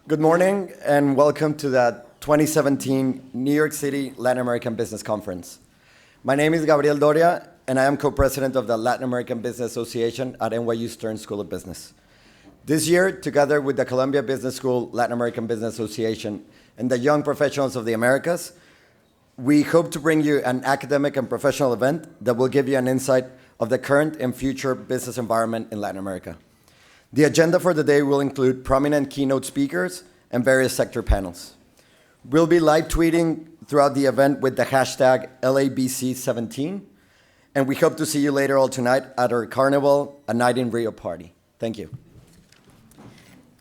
Good morning and welcome to the 2017 New York City Latin American Business Conference. My name is Gabriel Doria and I am co-president of the Latin American Business Association at NYU Stern School of Business. This year, together with the Columbia Business School Latin American Business Association and the Young Professionals of the Americas, we hope to bring you an academic and professional event that will give you an insight of the current and future business environment in Latin America. The agenda for the day will include prominent keynote speakers and various sector panels. We'll be live tweeting throughout the event with the hashtag LABC17, and we hope to see you later all tonight at our Carnival, a Night in Rio party. Thank you.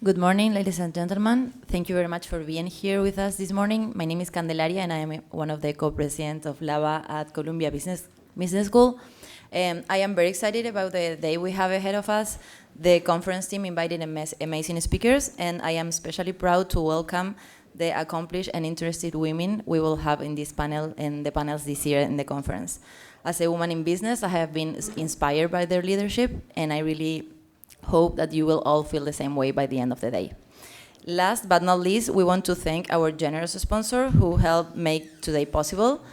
Good morning, ladies and gentlemen. Thank you very much for being here with us this morning. My name is Candelaria, and I am one of the co-presidents of LABA at Columbia Business School. I am very excited about the day we have ahead of us. The conference team invited amazing speakers, and I am especially proud to welcome the accomplished and interested women we will have in this panel and the panels this year in the conference. As a woman in business, I have been inspired by their leadership, and I really hope that you will all feel the same way by the end of the day. Last but not least, we want to thank our generous sponsor who helped make today possible,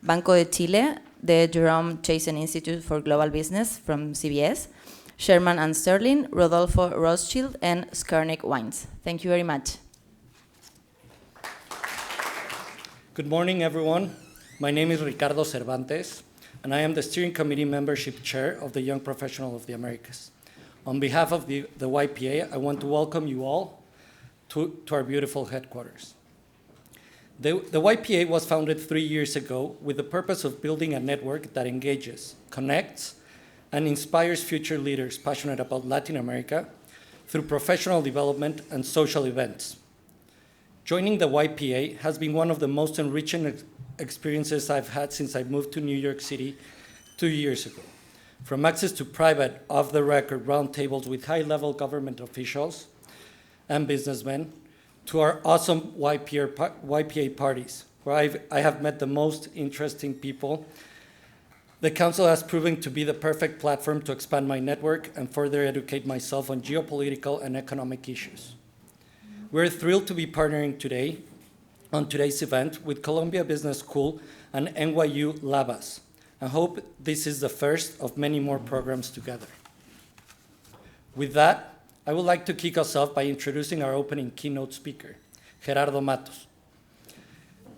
Banco de Chile, the Jerome Chazen Institute for Global Business from CBS, Sherman and Sterling, Rodolfo Rothschild, and Skurnik Wines. Thank you very much. Good morning, everyone. My name is Ricardo Cervantes, and I am the Steering Committee Membership Chair of the Young Professional of the Americas. On behalf of the YPA, I want to welcome you all to our beautiful headquarters. The YPA was founded 3 years ago with the purpose of building a network that engages, connects, and inspires future leaders passionate about Latin America through professional development and social events. Joining the YPA has been one of the most enriching experiences I've had since I moved to New York City 2 years ago. From access to private, off-the-record roundtables with high-level government officials and businessmen, to our awesome YPA parties, where I have met the most interesting people. The Council has proven to be the perfect platform to expand my network and further educate myself on geopolitical and economic issues. We're thrilled to be partnering today on today's event with Columbia Business School and NYU LABAS, and hope this is the first of many more programs together. With that, I would like to kick us off by introducing our opening keynote speaker, Gerardo Matos.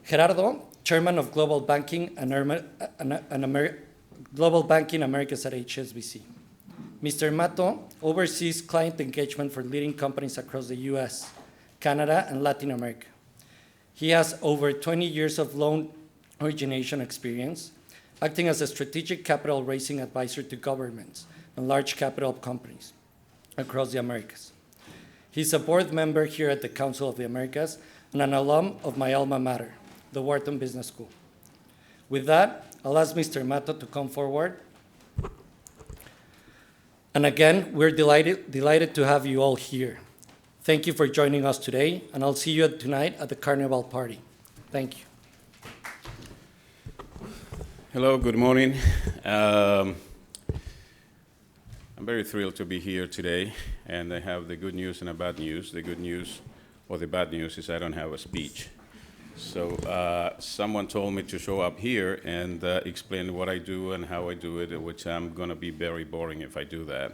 Gerardo, Chairman of Global Banking Global Banking Americas at HSBC. Mr. Mato oversees client engagement for leading companies across the US, Canada, and Latin America. He has over 20 years of loan origination experience, acting as a strategic capital raising advisor to governments and large capital companies across the Americas. He's a board member here at the Council of the Americas and an alum of my alma mater, the Wharton Business School. With that, I'll ask Mr. Mato to come forward. And again, we're delighted to have you all here. Thank you for joining us today, and I'll see you tonight at the Carnival party. Thank you. Hello, good morning. I'm very thrilled to be here today, and I have the good news and the bad news. The good news, or the bad news, is I don't have a speech. So someone told me to show up here and explain what I do and how I do it, which I'm going to be very boring if I do that.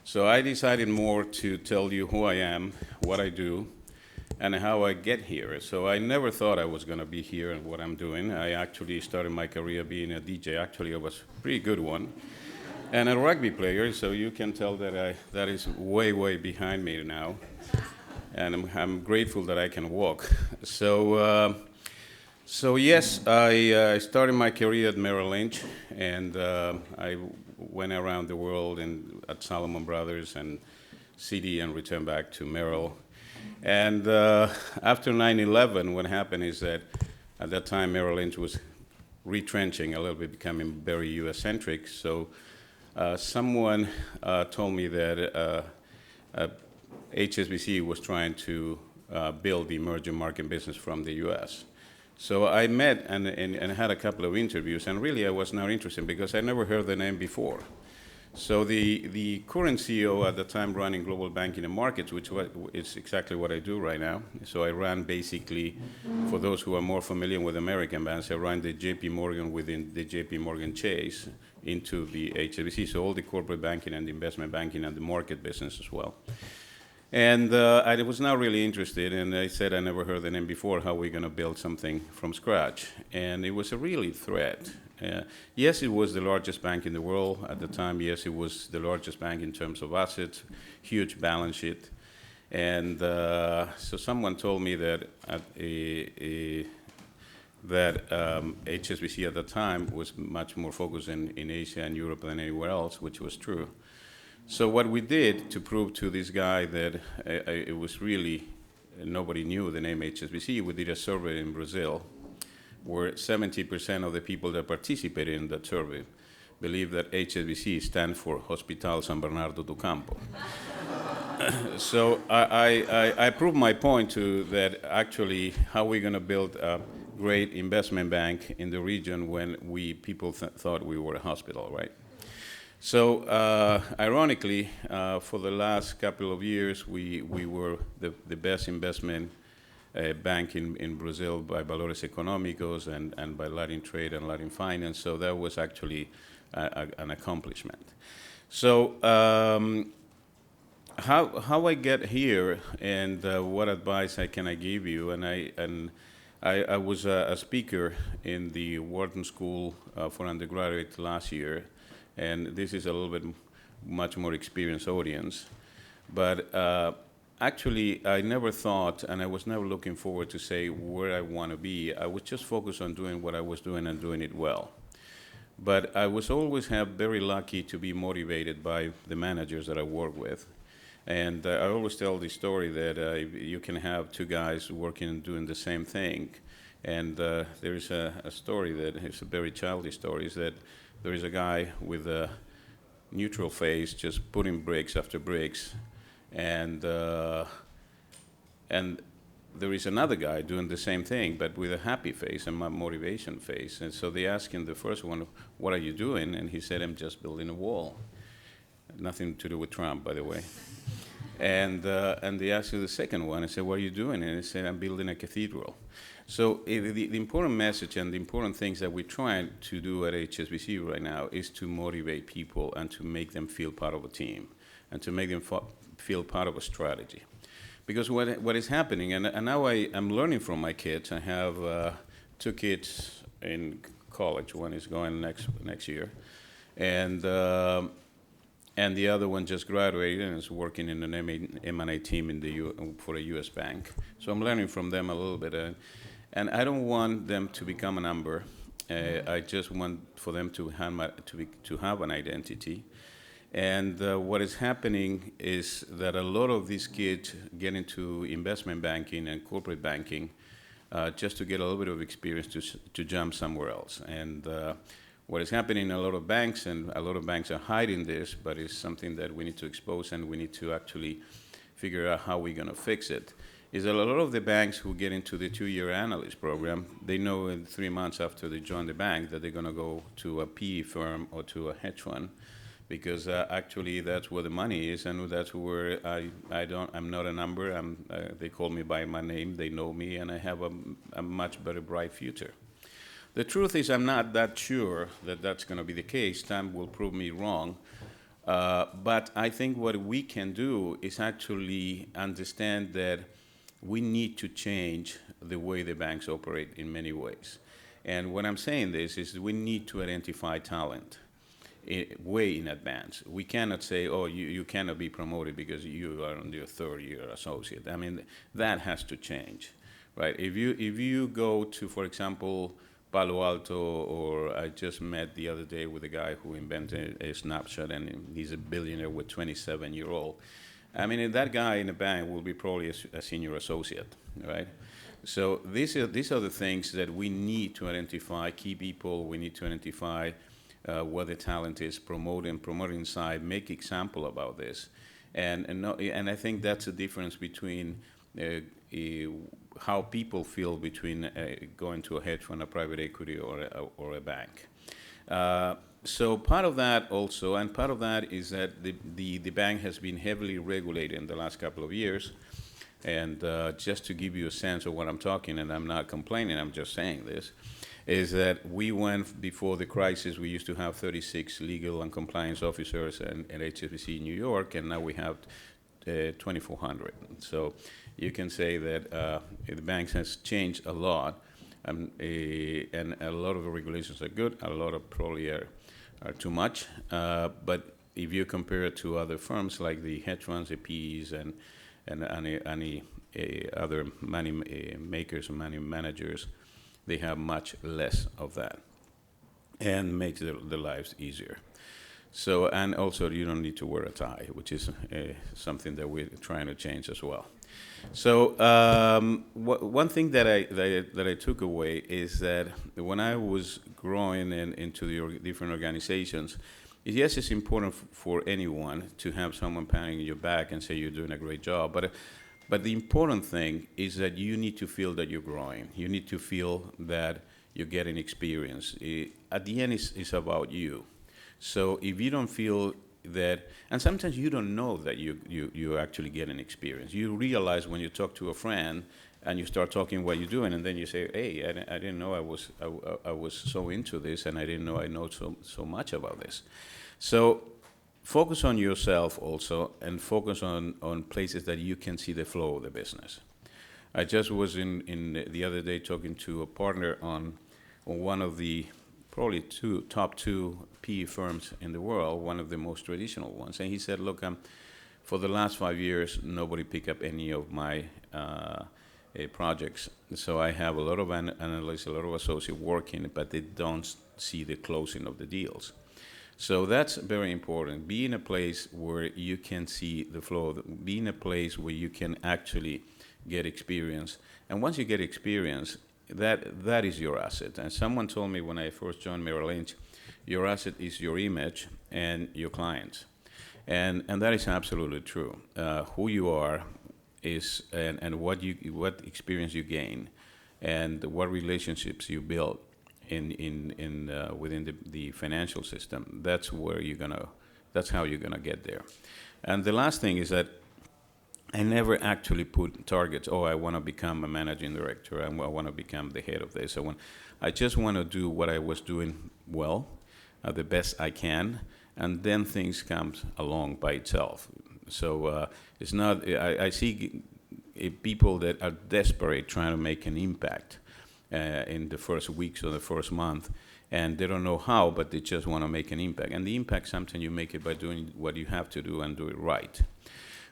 So I decided more to tell you who I am, what I do, and how I get here. So I never thought I was going to be here and what I'm doing. I actually started my career being a DJ. Actually, I was a pretty good one. And a rugby player, so you can tell that that is way, way behind me now. And I'm grateful that I can walk. So yes, I started my career at Merrill Lynch, and I went around the world at Salomon Brothers and CD and returned back to Merrill. And after 9/11, what happened is that at that time Merrill Lynch was retrenching a little bit, becoming very US-centric. So someone told me that HSBC was trying to build the emerging market business from the US. So I met and had a couple of interviews, and really I was not interested because I never heard the name before. So the current CEO at the time running global banking and markets, which is exactly what I do right now. So I ran basically, for those who are more familiar with American banks, I ran the JP Morgan within the JP Morgan Chase into the HSBC, so all the corporate banking and the investment banking and the market business as well. And I was not really interested, and I said I never heard the name before, how we're going to build something from scratch. And it was a really threat. Yes, it was the largest bank in the world at the time. Yes, it was the largest bank in terms of assets, huge balance sheet. And so someone told me that HSBC at the time was much more focused in Asia and Europe than anywhere else, which was true. So what we did to prove to this guy that it was really, nobody knew the name HSBC, we did a survey in Brazil where 70% of the people that participated in that survey believe that HSBC stands for Hospital San Bernardo do Campo. So I proved my point to that actually how we're going to build a great investment bank in the region when people thought we were a hospital, right? So ironically, for the last couple of years, we were the best investment bank in Brazil by Valores Económicos and by Latin Trade and Latin Finance. So that was actually an accomplishment. So how I get here and what advice can I give you? And I was a speaker in the Wharton School for undergraduate last year. And this is a little bit much more experienced audience. But actually, I never thought, and I was never looking forward to say where I want to be. I was just focused on doing what I was doing and doing it well. But I was always very lucky to be motivated by the managers that I work with. And I always tell the story that you can have two guys working and doing the same thing. And there is a story that is a very childish story, is that there is a guy with a neutral face just putting bricks after bricks, and there is another guy doing the same thing but with a happy face and a motivation face. And so they asked him, the first one, what are you doing? And he said, I'm just building a wall. Nothing to do with Trump, by the way. And they asked him the second one, I said, what are you doing? And he said, I'm building a cathedral. So the important message and the important things that we're trying to do at HSBC right now is to motivate people and to make them feel part of a team and to make them feel part of a strategy. Because what is happening, and now I'm learning from my kids. I have two kids in college. One is going next year. And the other one just graduated and is working in an M&A team for a U.S. bank. So I'm learning from them a little bit. And I don't want them to become a number. I just want for them to have an identity. And what is happening is that a lot of these kids get into investment banking and corporate banking just to get a little bit of experience to jump somewhere else. And what is happening in a lot of banks, and a lot of banks are hiding this, but it's something that we need to expose and we need to actually figure out how we're going to fix it, is that a lot of the banks who get into the 2-year analyst program, they know in 3 months after they join the bank that they're going to go to a PE firm or to a hedge fund, because actually that's where the money is, and that's where I'm not a number. They call me by my name, they know me, and I have a much better, bright future. The truth is I'm not that sure that that's going to be the case. Time will prove me wrong. But I think what we can do is actually understand that we need to change the way the banks operate in many ways. And when I'm saying this is we need to identify talent way in advance. We cannot say, oh, you cannot be promoted because you are on your 3rd-year associate. I mean, that has to change, right? If you go to, for example, Palo Alto, or I just met the other day with a guy who invented a snapshot, and he's a billionaire with 27-year-old. I mean, that guy in the bank will be probably a senior associate, right? So these are the things that we need to identify, key people. We need to identify where the talent is, promote inside, make example about this. And I think that's the difference between how people feel between going to a hedge fund, a private equity, or a bank. So part of that also, and part of that is that the bank has been heavily regulated in the last couple of years. And just to give you a sense of what I'm talking, and I'm not complaining, I'm just saying this, is that we went, before the crisis, we used to have 36 legal and compliance officers at HSBC in New York, and now we have 2,400. So you can say that the bank has changed a lot, and a lot of the regulations are good, a lot of probably are too much. But if you compare it to other firms like the hedge funds, the PEs, and any other money makers or money managers, they have much less of that, and makes their lives easier. So, and also you don't need to wear a tie, which is something that we're trying to change as well. So one thing that I took away is that when I was growing into the different organizations, yes, it's important for anyone to have someone patting your back and say you're doing a great job, but the important thing is that you need to feel that you're growing. You need to feel that you're getting experience. At the end, it's about you. So if you don't feel that, and sometimes you don't know that you actually get an experience. You realize when you talk to a friend and you start talking what you're doing, and then you say, hey, I didn't know I was so into this, and I didn't know I know so much about this. So focus on yourself also, and focus on places that you can see the flow of the business. I just was in the other day talking to a partner on one of the probably top two PE firms in the world, one of the most traditional ones. And he said, look, for the last 5 years, nobody picked up any of my projects. So I have a lot of analysts, a lot of associates working, but they don't see the closing of the deals. So that's very important. Be in a place where you can see the flow. Be in a place where you can actually get experience. And once you get experience, that is your asset. And someone told me when I first joined Merrill Lynch, your asset is your image and your clients. And that is absolutely true. Who you are is, and what experience you gain, and what relationships you build within the financial system. That's how you're gonna get there. And the last thing is that I never actually put targets. Oh, I want to become a managing director. I want to become the head of this. I just want to do what I was doing well, the best I can, and then things come along by itself. So it's not. I see people that are desperate trying to make an impact in the first weeks or the first month, and they don't know how, but they just want to make an impact. And the impact, sometimes you make it by doing what you have to do and do it right.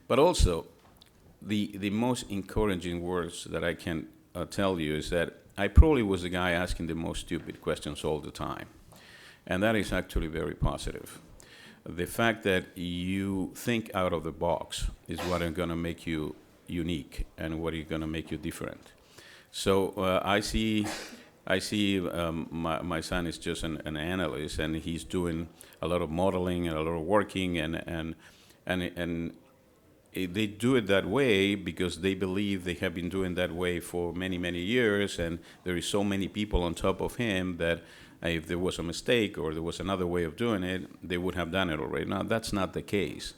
But also, the most encouraging words that I can tell you is that I probably was the guy asking the most stupid questions all the time. And that is actually very positive. The fact that you think out of the box is what is going to make you unique and what is going to make you different. So I see my son is just an analyst, and he's doing a lot of modeling and a lot of working, and they do it that way because they believe they have been doing that way for many, many years, and there is so many people on top of him that if there was a mistake or there was another way of doing it, they would have done it already. Now, that's not the case.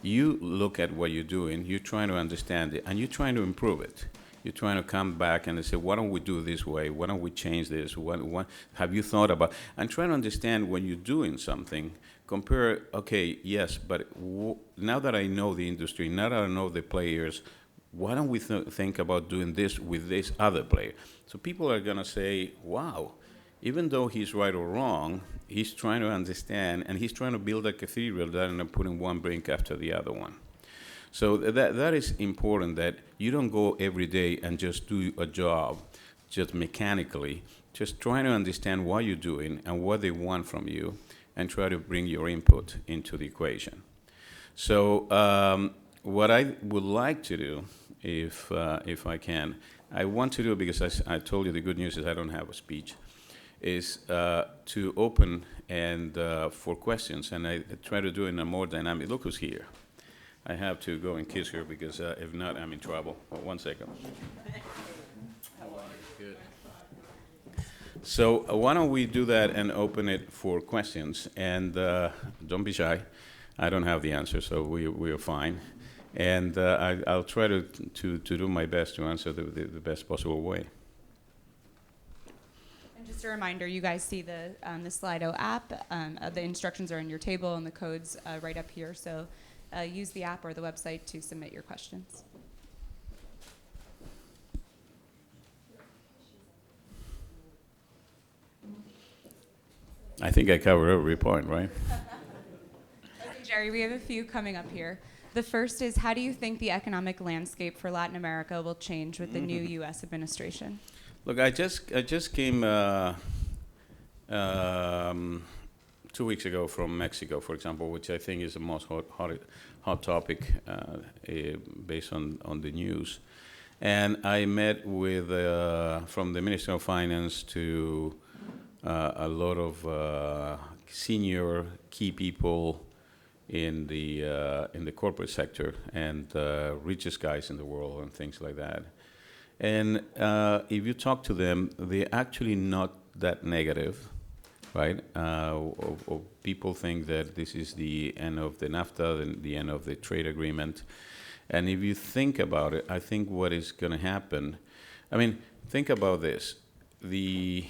You look at what you're doing, you're trying to understand it, and you're trying to improve it. You're trying to come back and say, why don't we do this way? Why don't we change this? What have you thought about? And try to understand when you're doing something, compare, okay, yes, but now that I know the industry, now that I know the players, why don't we think about doing this with this other player? So people are going to say, wow, even though he's right or wrong, he's trying to understand, and he's trying to build a cathedral rather than putting one brick after the other one. So that is important, that you don't go every day and just do a job just mechanically, just trying to understand what you're doing and what they want from you, and try to bring your input into the equation. So what I would like to do, if I can, I want to do, because I told you the good news is I don't have a speech, is to open and for questions, and I try to do it in a more dynamic. Look who's here. I have to go and kiss her because if not, I'm in trouble. 1 second. Good. So why don't we do that and open it for questions? And don't be shy. I don't have the answer, so we are fine. And I'll try to do my best to answer the best possible way. And just a reminder, you guys see the Slido app. The instructions are on your table and the codes right up here. So use the app or the website to submit your questions. I think I covered every point, right? Okay, Jerry, we have a few coming up here. The first is, how do you think the economic landscape for Latin America will change with the new U.S. administration? Look, I just came 2 weeks ago from Mexico, for example, which I think is the most hot topic based on the news. And I met with, from the Minister of Finance to a lot of senior key people in the corporate sector and richest guys in the world and things like that. And if you talk to them, they're actually not that negative, right? People think that this is the end of the NAFTA, the end of the trade agreement. And if you think about it, I think what is going to happen, I mean, think about this. The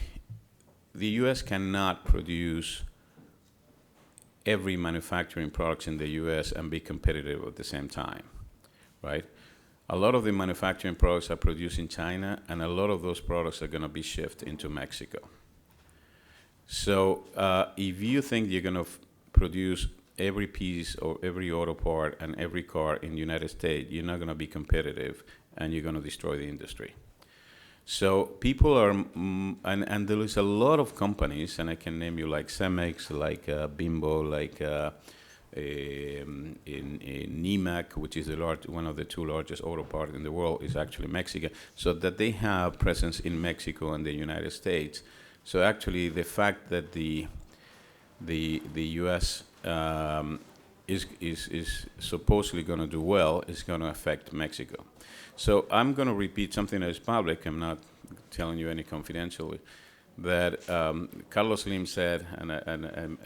U.S. cannot produce every manufacturing products in the U.S. and be competitive at the same time, right? A lot of the manufacturing products are produced in China, and a lot of those products are going to be shipped into Mexico. So if you think you're going to produce every piece or every auto part and every car in the United States, you're not going to be competitive, and you're going to destroy the industry. So people are, and there is a lot of companies, and I can name you like Cemex, like Bimbo, like in Nimac, which is one of the two largest auto parts in the world, is actually Mexico. So that they have presence in Mexico and the United States. So actually, the fact that the U.S. Is supposedly going to do well is going to affect Mexico. So I'm going to repeat something that is public. I'm not telling you any confidentially. That Carlos Slim said, and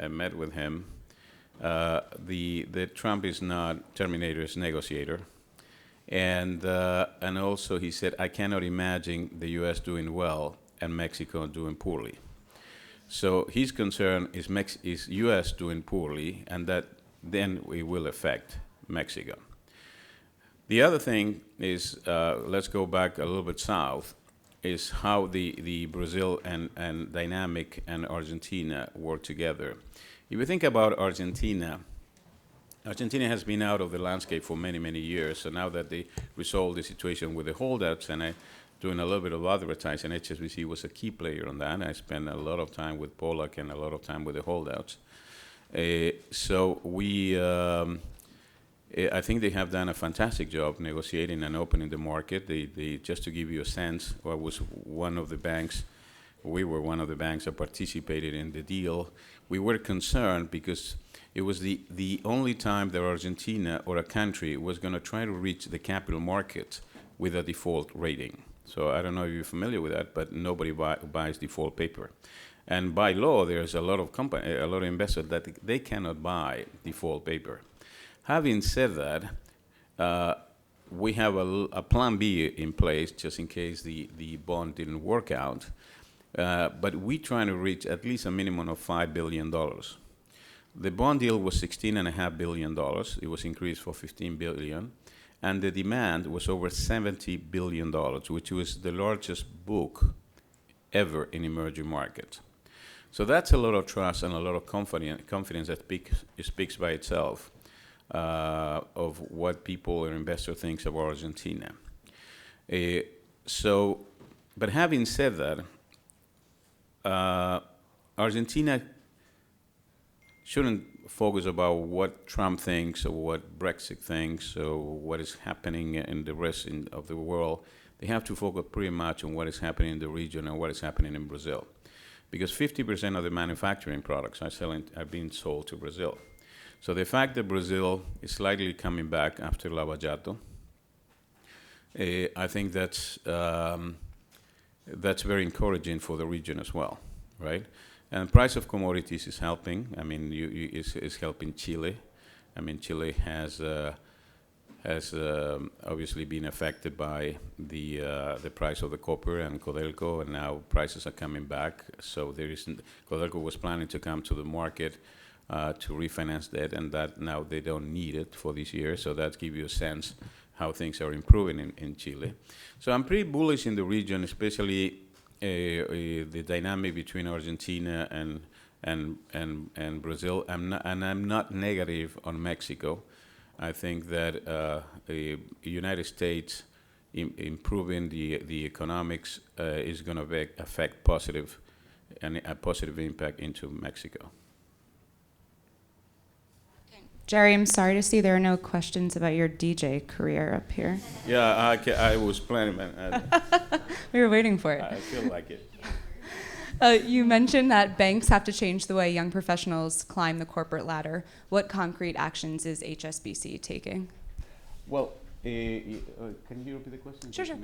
I met with him. That Trump is not Terminator, is negotiator, and also he said, I cannot imagine the U.S. doing well and Mexico doing poorly. So his concern is U.S. doing poorly, and that then it will affect Mexico. The other thing is, let's go back a little bit south, is how the Brazil and dynamic and Argentina work together. If you think about Argentina has been out of the landscape for many, many years. So now that they resolved the situation with the holdouts, and I doing a little bit of advertising, HSBC was a key player on that. I spent a lot of time with Pollack and a lot of time with the holdouts. So I think they have done a fantastic job negotiating and opening the market. They just to give you a sense, we were one of the banks that participated in the deal. We were concerned because it was the only time that Argentina or a country was going to try to reach the capital market with a default rating. So I don't know if you're familiar with that, but nobody buys default paper. And by law, there's a lot of investors that they cannot buy default paper. Having said that, we have a plan B in place just in case the bond didn't work out. But we're trying to reach at least a minimum of $5 billion. The bond deal was $16.5 billion. It was increased for $15 billion. And the demand was over $70 billion, which was the largest book ever in emerging markets. So that's a lot of trust and a lot of confidence that speaks by itself of what people or investors think of Argentina. But having said that, Argentina shouldn't focus about what Trump thinks or what Brexit thinks or what is happening in the rest of the world. They have to focus pretty much on what is happening in the region and what is happening in Brazil. Because 50% of the manufacturing products are being sold to Brazil. So the fact that Brazil is slightly coming back after Lava Jato, I think that's very encouraging for the region as well. right? And price of commodities is helping. I mean, is helping Chile. I mean, Chile has obviously been affected by the price of the copper and Codelco, and now prices are coming back. So there isn't. Codelco was planning to come to the market to refinance debt, and that now they don't need it for this year. So that gives you a sense how things are improving in Chile. So I'm pretty bullish in the region, especially the dynamic between Argentina and Brazil. I'm not negative on Mexico. I think that the United States improving the economics is going to affect a positive impact into Mexico. Jerry, I'm sorry to see there are no questions about your DJ career up here. Yeah, I was planning, man. We were waiting for it. I feel like it. You mentioned that banks have to change the way young professionals climb the corporate ladder. What concrete actions is HSBC taking? Well, can you repeat the question? Sure. Sure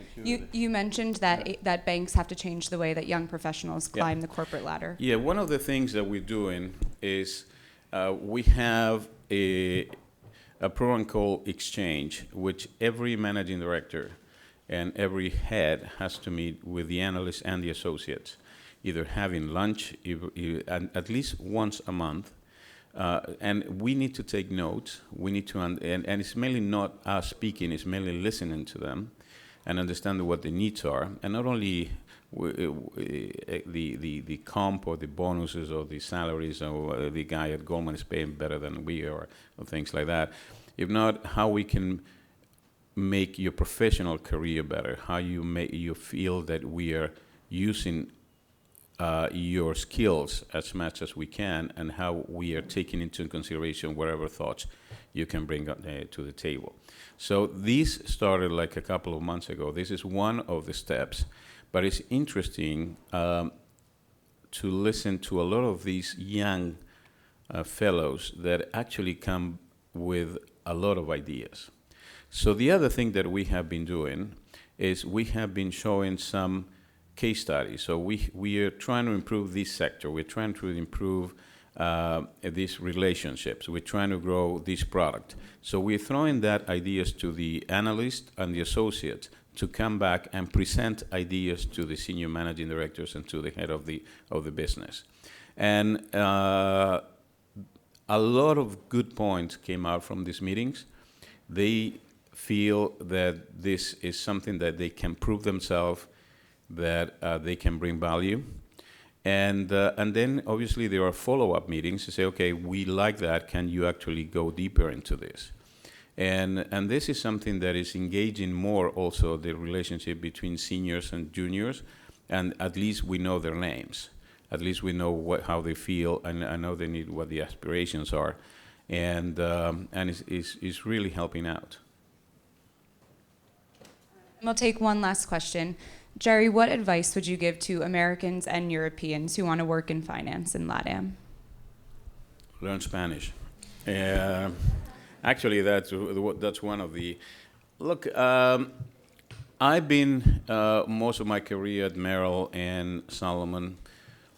You mentioned that banks have to change the way that young professionals climb the corporate ladder. Yeah, one of the things that we're doing is we have a program called Exchange, which every managing director and every head has to meet with the analysts and the associates, either having lunch at least once a month. And we need to take notes. We need to, and it's mainly not us speaking, it's mainly listening to them and understanding what the needs are. And not only the comp or the bonuses or the salaries or the guy at Goldman is paying better than we are, or things like that. If not, how we can make your professional career better, how you feel that we are using your skills as much as we can, and how we are taking into consideration whatever thoughts you can bring to the table. So this started like a couple of months ago. This is one of the steps, but it's interesting to listen to a lot of these young fellows that actually come with a lot of ideas. So the other thing that we have been doing is we have been showing some case studies. So we are trying to improve this sector. We're trying to improve these relationships. We're trying to grow this product. So we're throwing that ideas to the analysts and the associates to come back and present ideas to the senior managing directors and to the head of the business. And a lot of good points came out from these meetings. They feel that this is something that they can prove themselves, that they can bring value. And then obviously there are follow-up meetings to say, okay, we like that, can you actually go deeper into this? And this is something that is engaging more also the relationship between seniors and juniors, and at least we know their names. At least we know how they feel, and I know they need what the aspirations are, and it's really helping out. We'll take one last question. Jerry, what advice would you give to Americans and Europeans who want to work in finance in LATAM? Learn Spanish. Actually, that's one of the... Look, I've been most of my career at Merrill and Solomon,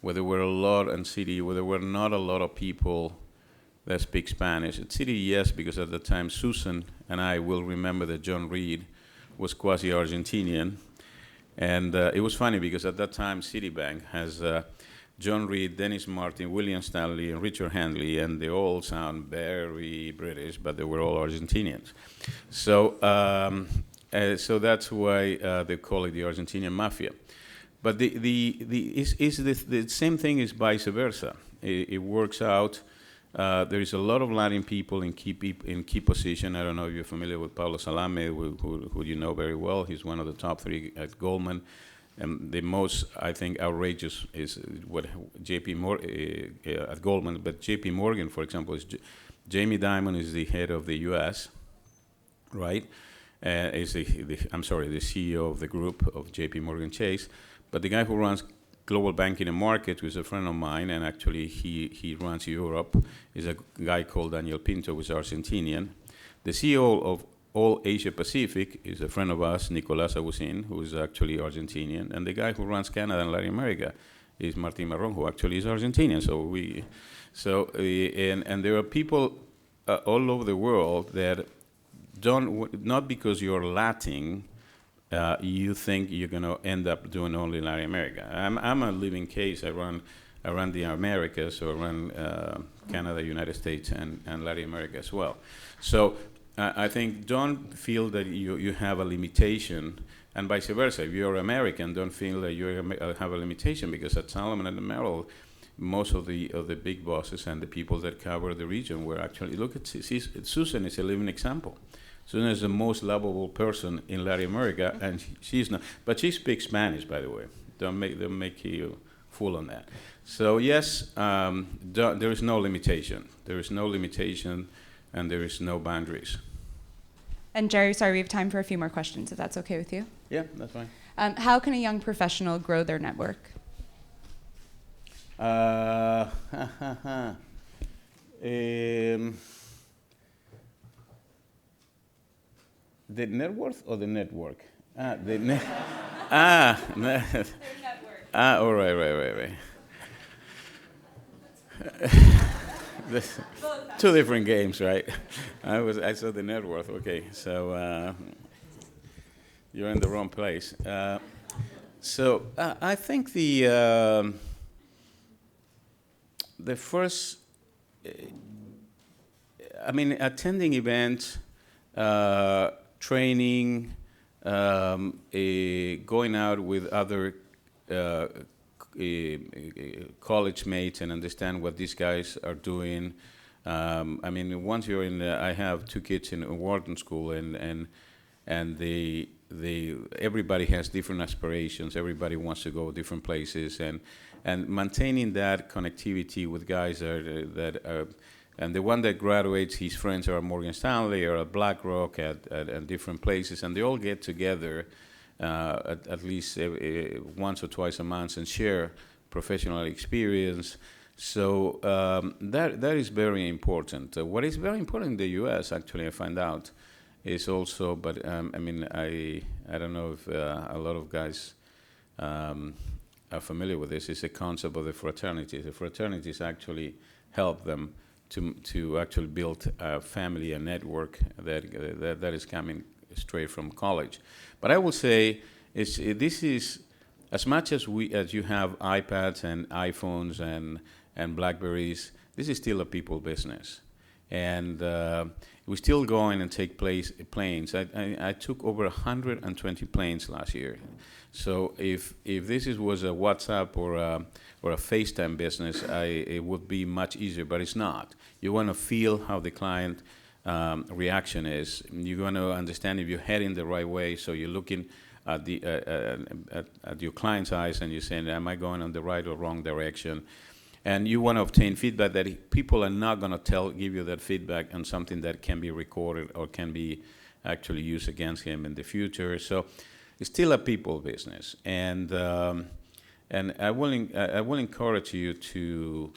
where there were a lot, and Citi, where there were not a lot of people that speak Spanish. At Citi, yes, because at the time, Susan and I will remember that John Reed was quasi-Argentinian. And it was funny because at that time, Citibank has John Reed, Dennis Martin, William Stanley, and Richard Handley, and they all sound very British, but they were all Argentinians. So, so that's why they call it the Argentinian Mafia. But the same thing is vice versa. It works out. There is a lot of Latin people in key position. I don't know if you're familiar with Pablo Salame, who you know very well. He's one of the top 3 at Goldman. And the most, I think, outrageous is what J.P. Morgan at Goldman. But J.P. Morgan, for example, is Jamie Dimon is the head of the U.S., right? Is the CEO of the group of J.P. Morgan Chase. But the guy who runs Global Banking and Markets, who is a friend of mine, and actually he runs Europe, is a guy called Daniel Pinto, who is Argentinian. The CEO of all Asia Pacific is a friend of us, Nicolás Agustín, who is actually Argentinian. And the guy who runs Canada and Latin America is Martin Marron, who actually is Argentinian. And there are people all over the world that not because you're Latin, you think you're going to end up doing only Latin America. I'm a living case. I run the Americas, so I run Canada, United States, and Latin America as well. So I think don't feel that you have a limitation, and vice versa. If you're American, don't feel that you have a limitation, because at Salomon and Merrill, most of the big bosses and the people that cover the region were actually, look at Susan is a living example. Susan is the most lovable person in Latin America, and she's not, but she speaks Spanish, by the way. Don't make you fool on that. So yes, there is no limitation. There is no limitation, and there is no boundaries. And Jerry, sorry, we have time for a few more questions, if that's okay with you. Yeah, that's fine. How can a young professional grow their network? The net worth or the network? The net. Their network. Oh, right. Two different games, right? I saw the net worth. Okay, so you're in the wrong place. So I think the first, attending events, training, going out with other college mates and understand what these guys are doing. Once you're in, I have two kids in Wharton School, and everybody has different aspirations. Everybody wants to go different places, and maintaining that connectivity with guys that are, and the one that graduates, his friends are at Morgan Stanley or at BlackRock at different places, and they all get together at least once or twice a month and share professional experience. So that is very important. What is very important in the U.S., actually, I find out, is also, but I don't know if a lot of guys are familiar with this, is the concept of the fraternities. The fraternities actually help them to actually build a family, a network that is coming straight from college. But I will say this is, as much as you have iPads and iPhones and Blackberries, this is still a people business. And we still go in and take planes. I took over 120 planes last year. So if this was a WhatsApp or a FaceTime business, it would be much easier, but it's not. You want to feel how the client reaction is. You're going to understand if you're heading the right way. So you're looking at your client's eyes and you're saying, am I going in the right or wrong direction? And you want to obtain feedback that people are not going to give you that feedback on something that can be recorded or can be actually used against him in the future. So it's still a people business, and I will encourage you to,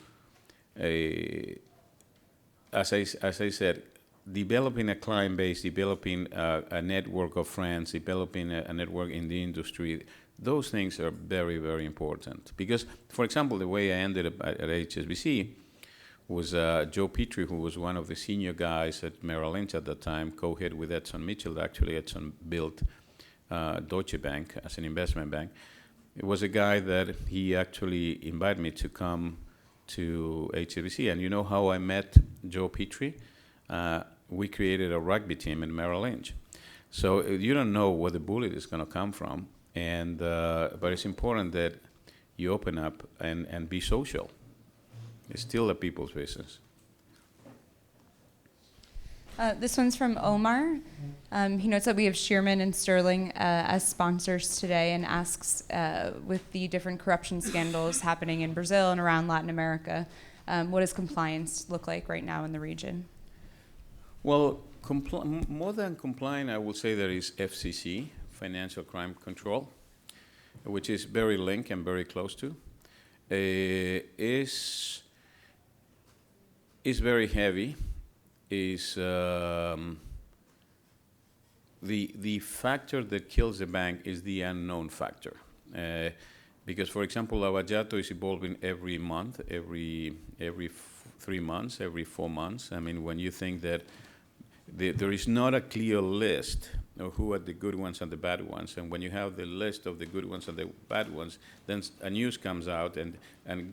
as I said, developing a client base, developing a network of friends, developing a network in the industry. Those things are very, very important. Because, for example, the way I ended up at HSBC was Joe Petrie, who was one of the senior guys at Merrill Lynch at that time, co-head with Edson Mitchell. Actually, Edson built Deutsche Bank as an investment bank. It was a guy that he actually invited me to come to HSBC. And you know how I met Joe Petrie? We created a rugby team in Merrill Lynch. So you don't know where the bullet is going to come from. And but it's important that you open up and be social. It's still a people's business. This one's from Omar. He notes that we have Shearman and Sterling as sponsors today, and asks, with the different corruption scandals happening in Brazil and around Latin America, what does compliance look like right now in the region? Well, more than complying, I would say there is FCC, Financial Crime Control, which is very linked and very close to. Is very heavy. Is the factor that kills the bank is the unknown factor. Because, for example, Lavallato is evolving every month, every 3 months, every 4 months. I mean, when you think that there is not a clear list of who are the good ones and the bad ones, and when you have the list of the good ones and the bad ones, then a news comes out and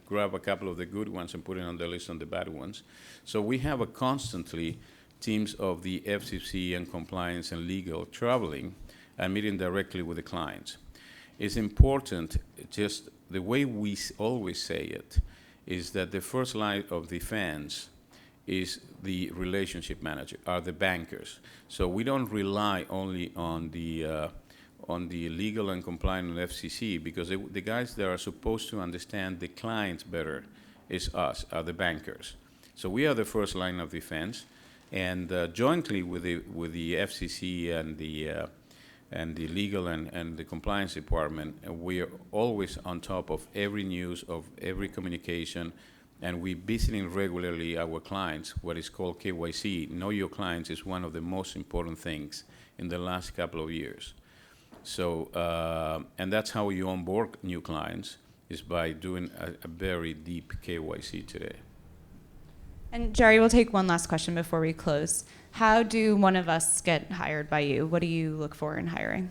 grab a couple of the good ones and put it on the list on the bad ones. So we have constantly teams of the FCC and compliance and legal traveling and meeting directly with the clients. It's important, just the way we always say it, is that the first line of defense is the relationship manager, are the bankers. So we don't rely only on the legal and compliance and FCC, because the guys that are supposed to understand the clients better is us, are the bankers. So we are the first line of defense, and jointly with the FCC and the legal and the compliance department, we are always on top of every news, of every communication, and we're visiting regularly our clients, what is called KYC. Know your clients is one of the most important things in the last couple of years. So, and that's how you onboard new clients, is by doing a very deep KYC today. And Jerry, we'll take one last question before we close. How do one of us get hired by you? What do you look for in hiring?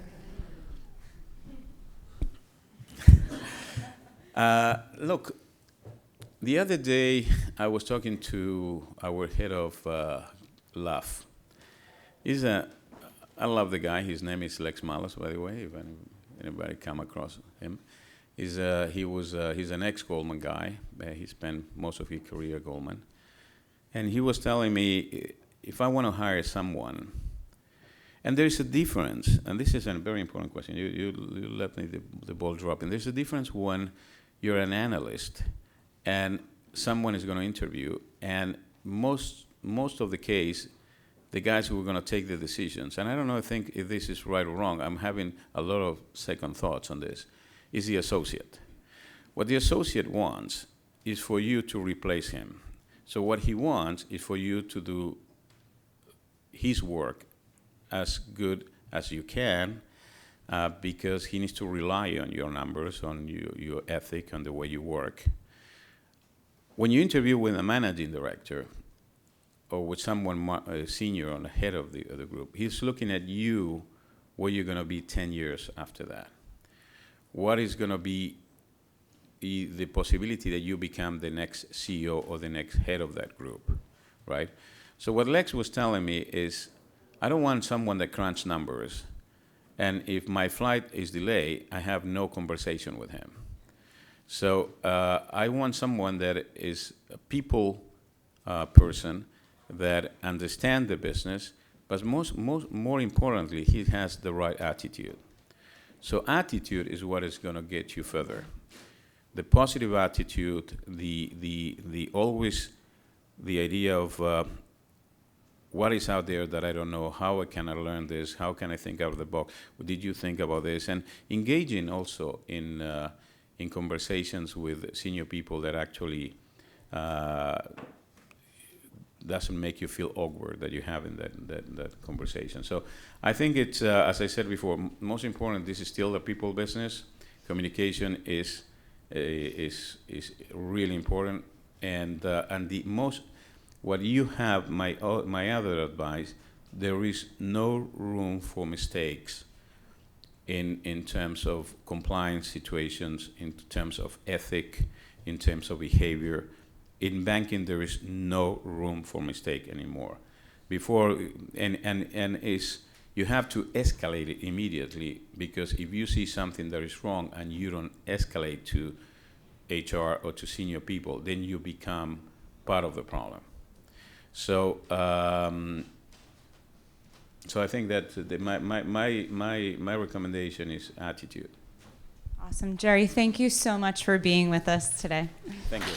Look, the other day I was talking to our head of LAF. I love the guy. His name is Lex Malos, by the way, if anybody come across him. He's an ex-Goldman guy. He spent most of his career at Goldman. And he was telling me, if I want to hire someone, and there's a difference, and this is a very important question. You let me the ball drop. And there's a difference when you're an analyst and someone is going to interview, and most of the case, the guys who are going to take the decisions, and I don't know, I think if this is right or wrong, I'm having a lot of second thoughts on this, is the associate. What the associate wants is for you to replace him. So what he wants is for you to do his work as good as you can, because he needs to rely on your numbers, on your ethic, on the way you work. When you interview with a managing director or with someone senior on the head of the group, he's looking at you, where you're going to be 10 years after that. What is going to be the possibility that you become the next CEO or the next head of that group, right? So what Lex was telling me is, I don't want someone that crunch numbers, and if my flight is delayed, I have no conversation with him. So I want someone that is a people person that understands the business, but more importantly, he has the right attitude. So attitude is what is going to get you further. The positive attitude, the always the idea of what is out there that I don't know, how can I learn this, how can I think out of the box, did you think about this, and engaging also in conversations with senior people that actually doesn't make you feel awkward that you have in that conversation. So I think it's, as I said before, most important, this is still a people business. Communication is really important, and the most, what you have, my other advice, there is no room for mistakes in terms of compliance situations, in terms of ethic, in terms of behavior. In banking, there is no room for mistake anymore. Before, and is, you have to escalate it immediately, because if you see something that is wrong and you don't escalate to HR or to senior people, then you become part of the problem. So, so I think that my recommendation is attitude. Awesome. Jerry, thank you so much for being with us today. Thank you.